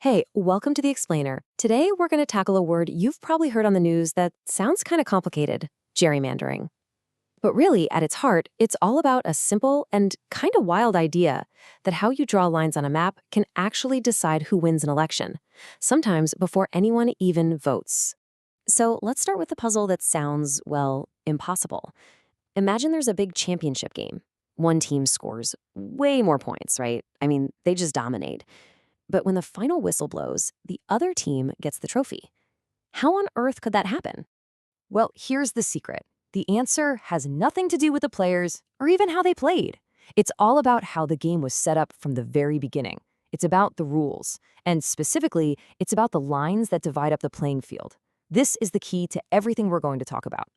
Hey, welcome to The Explainer. Today, we're going to tackle a word you've probably heard on the news that sounds kind of complicated: gerrymandering. But really, at its heart, it's all about a simple and kind of wild idea that how you draw lines on a map can actually decide who wins an election, sometimes before anyone even votes. So let's start with the puzzle that sounds, well, impossible. Imagine there's a big championship game. One team scores way more points, right? I mean, they just dominate. But when the final whistle blows, the other team gets the trophy. How on earth could that happen? Well, here's the secret. The answer has nothing to do with the players or even how they played. It's all about how the game was set up from the very beginning. It's about the rules, and specifically, it's about the lines that divide up the playing field. This is the key to everything we're going to talk about.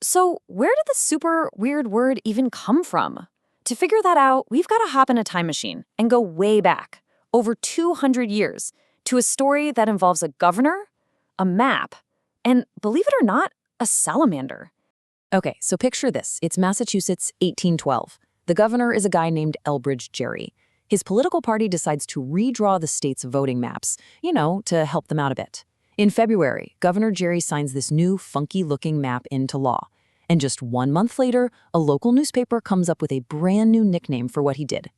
So, where did the super weird word even come from? To figure that out, we've got to hop in a time machine and go way back, over 200 years, to a story that involves a governor, a map, and, believe it or not, a salamander. Okay, so picture this. It's Massachusetts, 1812. The governor is a guy named Elbridge Gerry. His political party decides to redraw the state's voting maps, to help them out a bit. In February, Governor Gerry signs this new, funky-looking map into law. And just 1 month later, a local newspaper comes up with a brand new nickname for what he did.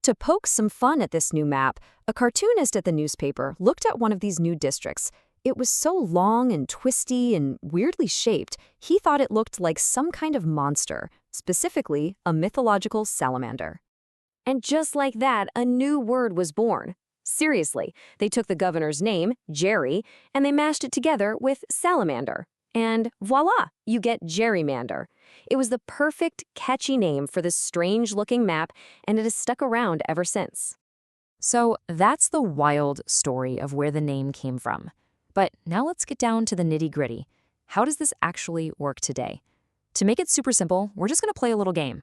To poke some fun at this new map, a cartoonist at the newspaper looked at one of these new districts. It was so long and twisty and weirdly shaped, he thought it looked like some kind of monster, specifically a mythological salamander. And just like that, a new word was born. Seriously, they took the governor's name, Gerry, and they mashed it together with salamander. And voila, you get gerrymander. It was the perfect, catchy name for this strange-looking map, and it has stuck around ever since. So that's the wild story of where the name came from. But now let's get down to the nitty-gritty. How does this actually work today? To make it super simple, we're just going to play a little game.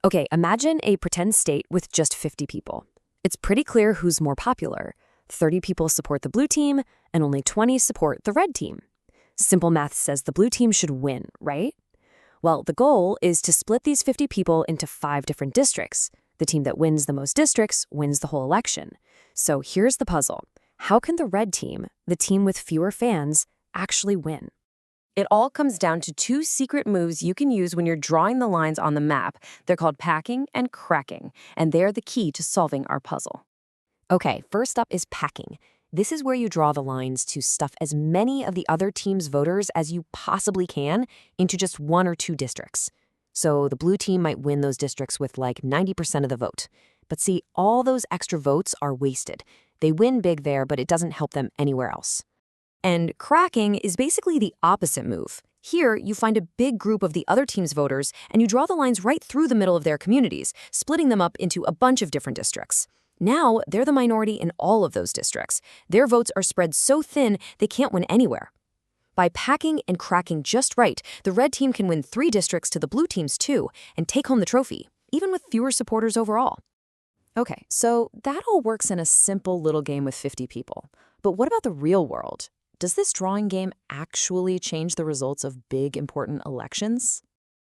Okay, imagine a pretend state with just 50 people. It's pretty clear who's more popular. 30 people support the blue team, and only 20 support the red team. Simple math says the blue team should win, right? Well, the goal is to split these 50 people into 5 different districts. The team that wins the most districts wins the whole election. So here's the puzzle. How can the red team, the team with fewer fans, actually win? It all comes down to 2 secret moves you can use when you're drawing the lines on the map. They're called packing and cracking, and they're the key to solving our puzzle. Okay, first up is packing. This is where you draw the lines to stuff as many of the other team's voters as you possibly can into just 1 or 2 districts. So the blue team might win those districts with like 90% of the vote. But see, all those extra votes are wasted. They win big there, but it doesn't help them anywhere else. And cracking is basically the opposite move. Here, you find a big group of the other team's voters, and you draw the lines right through the middle of their communities, splitting them up into a bunch of different districts. Now, they're the minority in all of those districts. Their votes are spread so thin, they can't win anywhere. By packing and cracking just right, the red team can win 3 districts to the blue team's 2 and take home the trophy, even with fewer supporters overall. Okay, so that all works in a simple little game with 50 people. But what about the real world? Does this drawing game actually change the results of big, important elections?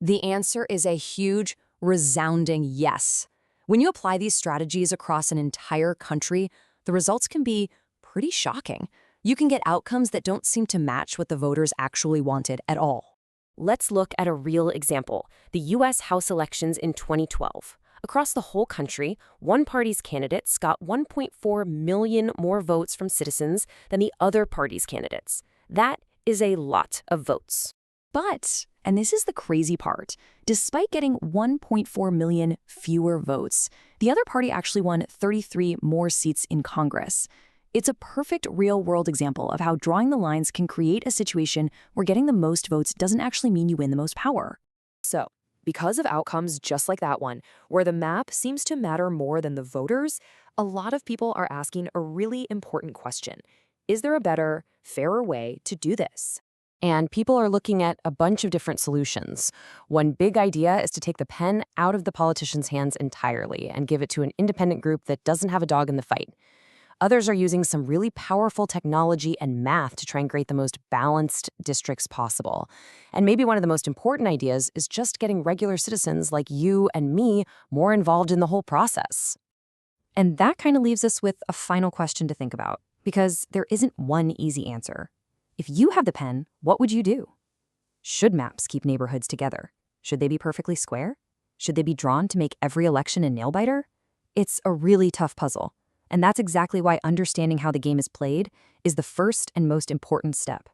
The answer is a huge, resounding yes. When you apply these strategies across an entire country, the results can be pretty shocking. You can get outcomes that don't seem to match what the voters actually wanted at all. Let's look at a real example: the U.S. House elections in 2012. Across the whole country, one party's candidates got 1.4 million more votes from citizens than the other party's candidates. That is a lot of votes. But, and this is the crazy part, despite getting 1.4 million fewer votes, the other party actually won 33 more seats in Congress. It's a perfect real-world example of how drawing the lines can create a situation where getting the most votes doesn't actually mean you win the most power. So, because of outcomes just like that one, where the map seems to matter more than the voters, a lot of people are asking a really important question. Is there a better, fairer way to do this? And people are looking at a bunch of different solutions. One big idea is to take the pen out of the politicians' hands entirely and give it to an independent group that doesn't have a dog in the fight. Others are using some really powerful technology and math to try and create the most balanced districts possible. And maybe one of the most important ideas is just getting regular citizens like you and me more involved in the whole process. And that kind of leaves us with a final question to think about, because there isn't one easy answer. If you have the pen, what would you do? Should maps keep neighborhoods together? Should they be perfectly square? Should they be drawn to make every election a nail-biter? It's a really tough puzzle, and that's exactly why understanding how the game is played is the first and most important step.